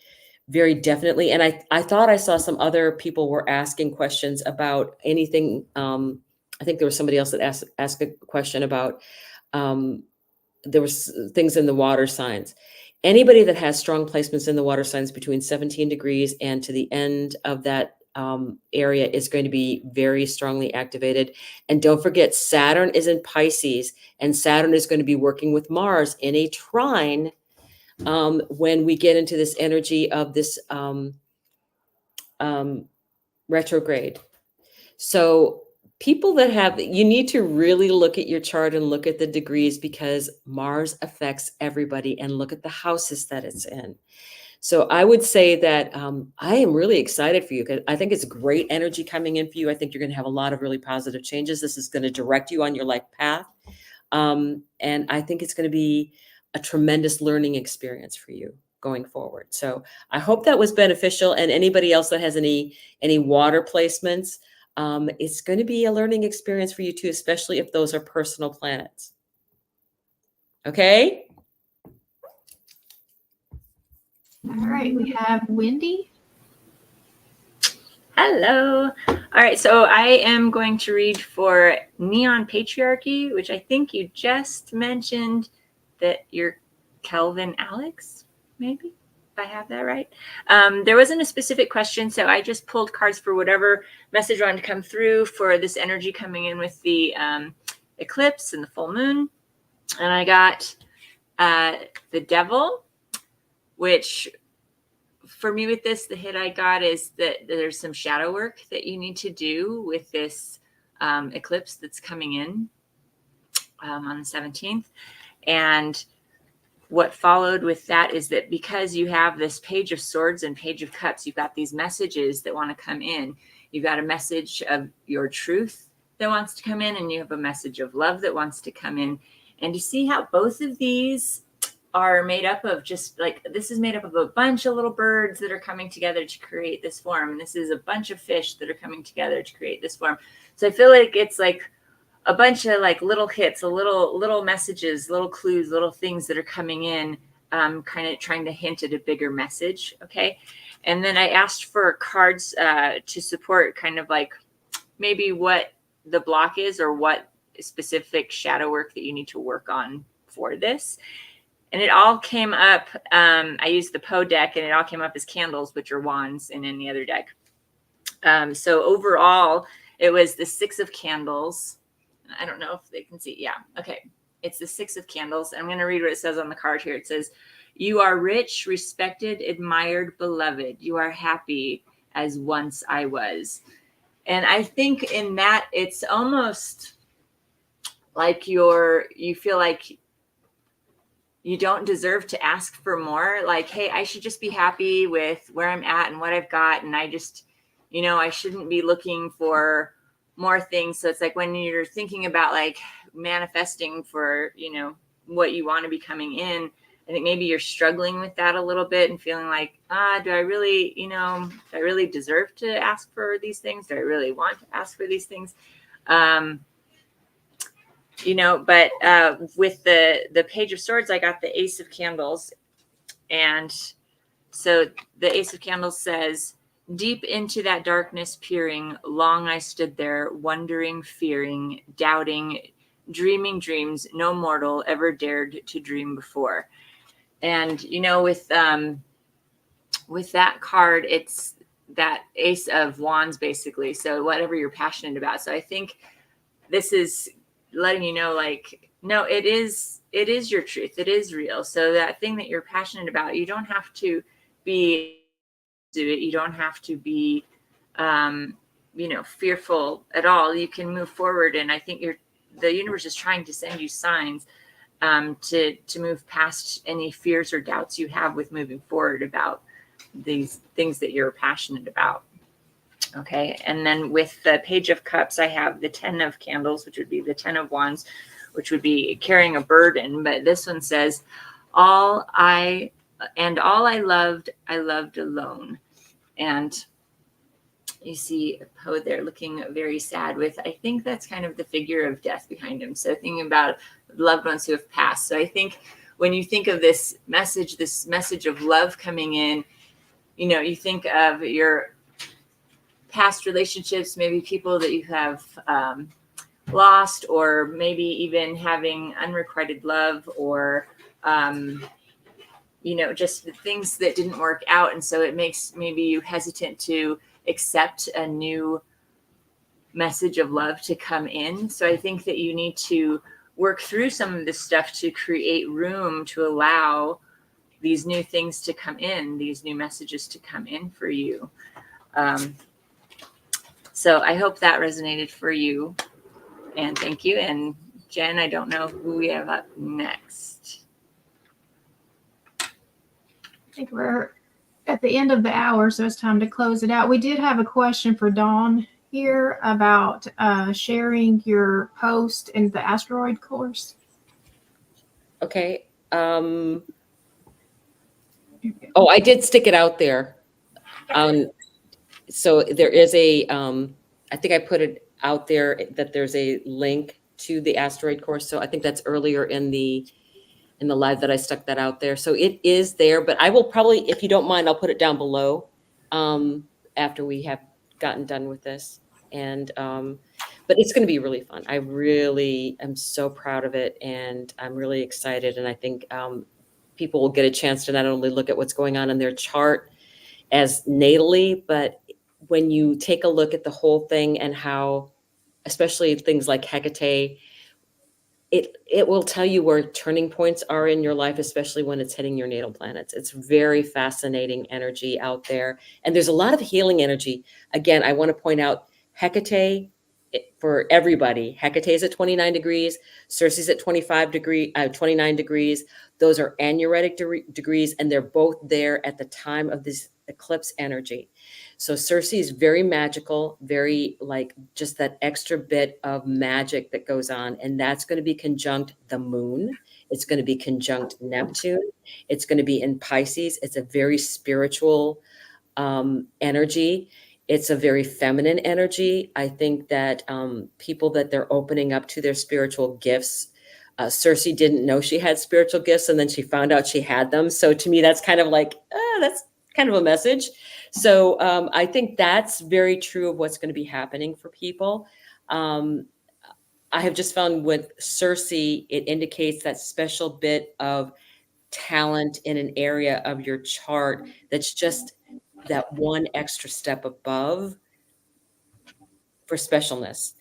very definitely. And I thought I saw some other people were asking questions about anything. I think there was somebody else that asked a question about, there was things in the water signs. Anybody that has strong placements in the water signs between 17 degrees and to the end of that area is going to be very strongly activated. And don't forget, Saturn is in Pisces, and Saturn is going to be working with Mars in a trine when we get into this energy of this retrograde. So people that have, you need to really look at your chart and look at the degrees, because Mars affects everybody, and look at the houses that it's in. So I would say that I am really excited for you, because I think it's great energy coming in for you. I think you're going to have a lot of really positive changes. This is going to direct you on your life path. And I think it's going to be a tremendous learning experience for you going forward. So I hope that was beneficial. And anybody else that has any water placements, it's going to be a learning experience for you too, especially if those are personal planets. Okay. All right, we have Wendy. Hello. All right, so I am going to read for Neon Patriarchy, which I think you just mentioned that you're Kelvin Alex, maybe, if I have that right. There wasn't a specific question, so I just pulled cards for whatever message wanted to come through for this energy coming in with the eclipse and the full moon. And I got the Devil, which for me with this, the hit I got is that there's some shadow work that you need to do with this eclipse that's coming in on the 17th. And what followed with that is that because you have this Page of Swords and Page of Cups, you've got these messages that want to come in. You've got a message of your truth that wants to come in, and you have a message of love that wants to come in. And you see how both of these are made up of just like, this is made up of a bunch of little birds that are coming together to create this form. And this is a bunch of fish that are coming together to create this form. So I feel like it's like a bunch of like little hits, little messages, little clues, little things that are coming in, kind of trying to hint at a bigger message. Okay. And then I asked for cards to support kind of like maybe what the block is, or what specific shadow work that you need to work on for this. And it all came up, I used the Poe deck, and it all came up as candles, which are wands in any other deck. So overall, it was the 6 of candles. I don't know if they can see. Yeah. Okay. It's the 6 of candles. I'm going to read what it says on the card here. It says, "You are rich, respected, admired, beloved. You are happy as once I was." And I think in that, it's almost like you feel like you don't deserve to ask for more. Like, hey, I should just be happy with where I'm at and what I've got. And I just, I shouldn't be looking for more things. So it's like when you're thinking about like manifesting for, what you want to be coming in, I think maybe you're struggling with that a little bit and feeling like, do I really, do I really deserve to ask for these things? Do I really want to ask for these things? But with the Page of Swords, I got the Ace of Candles. And so the Ace of Candles says, "Deep into that darkness peering, long I stood there, wondering, fearing, doubting, dreaming dreams no mortal ever dared to dream before." And, with that card, it's that Ace of Wands, basically. So whatever you're passionate about. So I think this is letting you know, like, no, it is your truth. It is real. So that thing that you're passionate about, you don't have to be do it. You don't have to be, fearful at all. You can move forward. And I think the universe is trying to send you signs to move past any fears or doubts you have with moving forward about these things that you're passionate about. Okay, and then with the Page of Cups, I have the 10 of Candles, which would be the 10 of Wands, which would be carrying a burden. But this one says, all I loved, I loved alone. And you see a poet there looking very sad with, I think that's kind of the figure of death behind him. So thinking about loved ones who have passed. So I think when you think of this message of love coming in, you know, you think of your past relationships, maybe people that you have lost, or maybe even having unrequited love, or you know, just things that didn't work out. And so it makes maybe you hesitant to accept a new message of love to come in. So I think that you need to work through some of this stuff to create room to allow these new things to come in, these new messages to come in for you. So I hope that resonated for you. And thank you. And Jen, I don't know who we have up next. I think we're at the end of the hour, so it's time to close it out. We did have a question for Dawn here about sharing your post in the asteroid course. Okay. Oh, I did stick it out there. So there is a, I think I put it out there that there's a link to the asteroid course. So I think that's earlier in the live that I stuck that out there. So it is there, but I will probably, if you don't mind, I'll put it down below after we have gotten done with this. And, but it's going to be really fun. I really am so proud of it, and I'm really excited. And I think people will get a chance to not only look at what's going on in their chart as natally, but when you take a look at the whole thing and how, especially things like Hecate, it will tell you where turning points are in your life, especially when it's hitting your natal planets. It's very fascinating energy out there. And there's a lot of healing energy. Again, I want to point out Hecate, for everybody, Hecate is at 29 degrees, Circe's at 29 degrees. Those are anuretic degrees, and they're both there at the time of this eclipse energy. So Circe is very magical, very like just that extra bit of magic that goes on. And that's going to be conjunct the moon. It's going to be conjunct Neptune. It's going to be in Pisces. It's a very spiritual energy. It's a very feminine energy. I think that people that they're opening up to their spiritual gifts. Circe didn't know she had spiritual gifts, and then she found out she had them. So to me, that's kind of like, that's kind of a message. So I think that's very true of what's going to be happening for people. I have just found with Circe, it indicates that special bit of talent in an area of your chart that's just that one extra step above for specialness.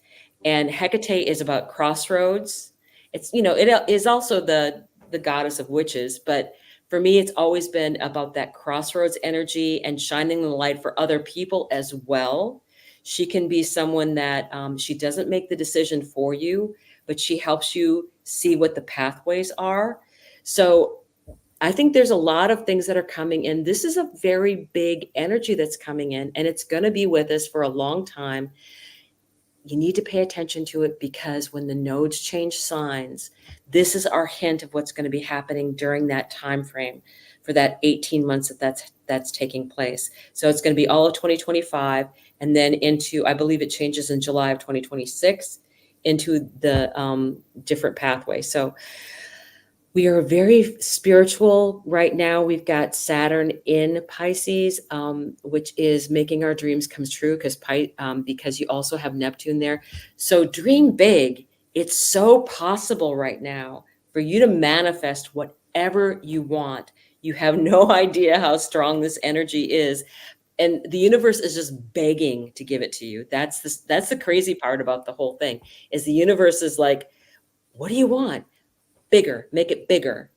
And Hecate is about crossroads. It's, you know, it is also the goddess of witches, but for me, it's always been about that crossroads energy and shining the light for other people as well. She can be someone that she doesn't make the decision for you, but she helps you see what the pathways are. So I think there's a lot of things that are coming in. This is a very big energy that's coming in, and it's going to be with us for a long time. You need to pay attention to it, because when the nodes change signs, this is our hint of what's going to be happening during that time frame for that 18 months that's taking place. So it's going to be all of 2025, and then into, I believe it changes in July of 2026 into the different pathways. So we are very spiritual right now. We've got Saturn in Pisces, which is making our dreams come true, because you also have Neptune there. So dream big. It's so possible right now for you to manifest whatever you want. You have no idea how strong this energy is. And the universe is just begging to give it to you. That's the crazy part about the whole thing, is the universe is like, what do you want? Bigger, make it bigger,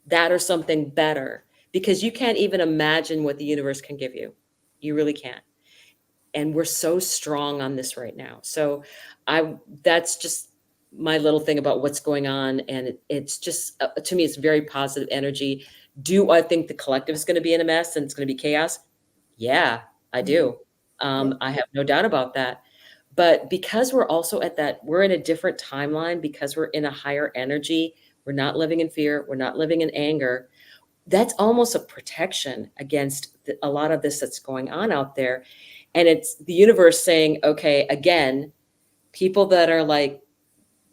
that or something better, because you can't even imagine what the universe can give you. You really can't. And we're so strong on this right now. So that's just my little thing about what's going on. And it's just, to me, it's very positive energy. Do I think the collective is going to be in a mess and it's going to be chaos? Yeah, I do. I have no doubt about that. But because we're also we're in a different timeline, because we're in a higher energy, we're not living in fear, we're not living in anger. That's almost a protection against a lot of this that's going on out there. And it's the universe saying, okay, again, people that are like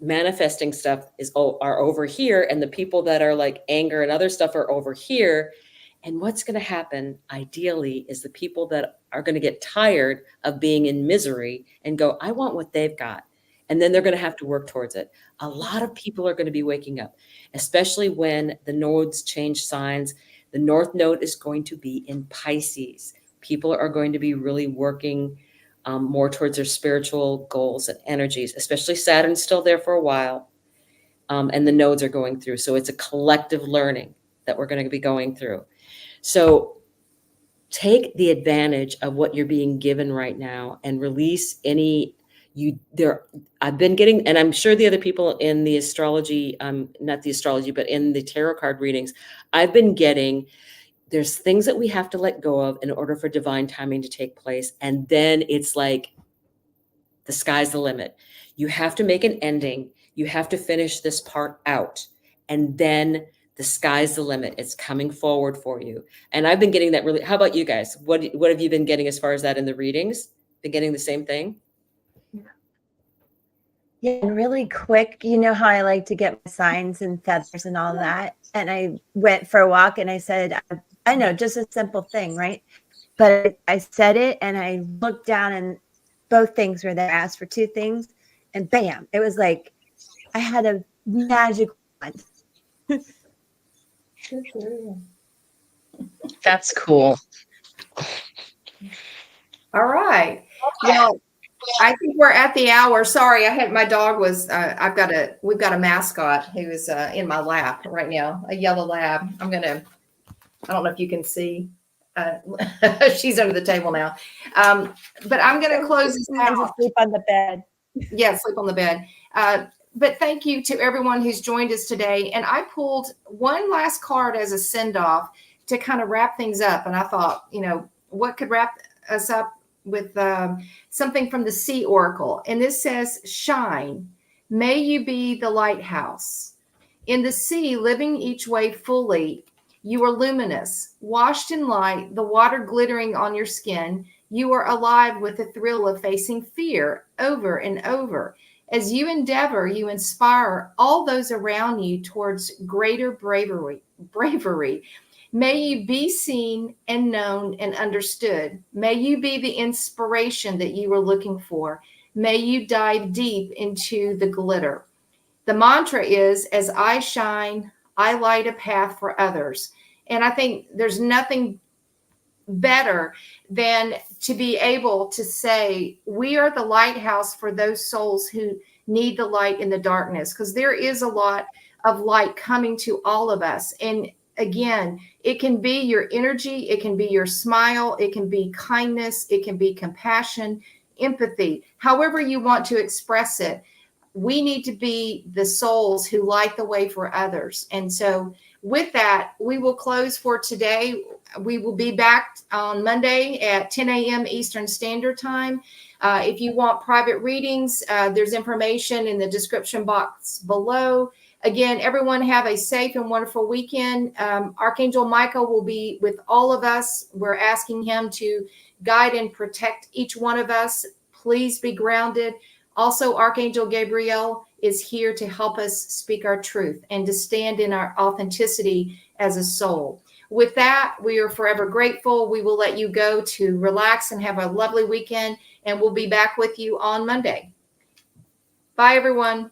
manifesting stuff are over here, and the people that are like anger and other stuff are over here. And what's going to happen ideally is the people that are going to get tired of being in misery and go, I want what they've got. And then they're going to have to work towards it. A lot of people are going to be waking up, especially when the nodes change signs. The North Node is going to be in Pisces. People are going to be really working more towards their spiritual goals and energies, especially Saturn's still there for a while. And the nodes are going through. So it's a collective learning that we're going to be going through. So take the advantage of what you're being given right now and release I've been getting, and I'm sure the other people in the astrology, not the astrology, but in the tarot card readings, I've been getting, there's things that we have to let go of in order for divine timing to take place. And then it's like, the sky's the limit. You have to make an ending. You have to finish this part out. And then the sky's the limit. It's coming forward for you. And I've been getting that really. How about you guys? What have you been getting as far as that in the readings? Been getting the same thing? Yeah, and really quick, you know how I like to get my signs and feathers and all that. And I went for a walk and I said, I know, just a simple thing, right? But I said it and I looked down and both things were there. I asked for two things and bam, it was like I had a magic wand. That's cool. All right. Well, I think we're at the hour. Sorry, my dog was, we've got a mascot who is in my lap right now, a yellow lab. I don't know if you can see. She's under the table now. But I'm going to close this out. Sleep on the bed. Yeah, sleep on the bed. But thank you to everyone who's joined us today. And I pulled one last card as a send-off to kind of wrap things up. And I thought, what could wrap us up with something from the Sea Oracle. And this says, shine, may you be the lighthouse. In the sea, living each way fully, you are luminous, washed in light, the water glittering on your skin. You are alive with the thrill of facing fear over and over. As you endeavor, you inspire all those around you towards greater bravery. May you be seen and known and understood. May you be the inspiration that you were looking for. May you dive deep into the glitter. The mantra is, as I shine, I light a path for others. And I think there's nothing better than to be able to say, we are the lighthouse for those souls who need the light in the darkness, because there is a lot of light coming to all of us. And again, it can be your energy, it can be your smile, it can be kindness, it can be compassion, empathy, however you want to express it. We need to be the souls who light the way for others. And so with that, we will close for today. We will be back on Monday at 10 a.m. Eastern Standard Time. If you want private readings, there's information in the description box below. Again, everyone have a safe and wonderful weekend. Archangel Michael will be with all of us. We're asking him to guide and protect each one of us. Please be grounded. Also, Archangel Gabriel is here to help us speak our truth and to stand in our authenticity as a soul. With that, we are forever grateful. We will let you go to relax and have a lovely weekend, and we'll be back with you on Monday. Bye, everyone.